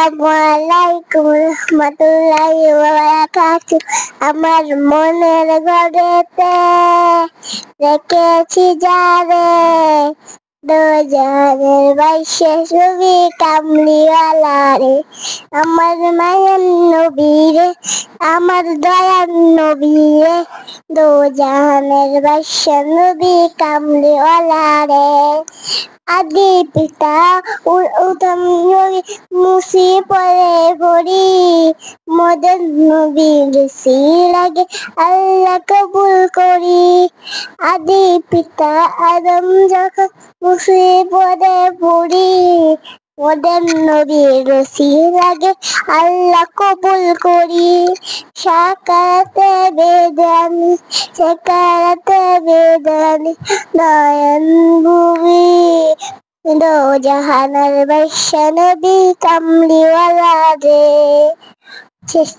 আসসালামু আলাইকুম রহমতুল্লাহি ওয়া বারাকাতুহু। আমার মনের ঘরেতে রেখেছি যারে, দোজানের বাইশে ছবি কামলিওয়ালা রে। আমার মায়ের নবী রে, আমার দয়ার নবী রে, দোজানের বাইশে নবী কামলিওয়ালা রে। আদি পিতা উত্তম নবী মুসি পরে পড়ি, মদন নবীর সিরাগে আল্লাহ কবুল করি। আদি পিতা আদম যখন মুসি পরে পড়ি, মদন নবীর সিরাগে আল্লাহ কবুল করি। সাকারাতে বেদানি, সাকারাতে বেদানি, নয়ন ভুবি, দো জাহানের বৈশ্য নবী কামলিওয়ালা রে। শেষ।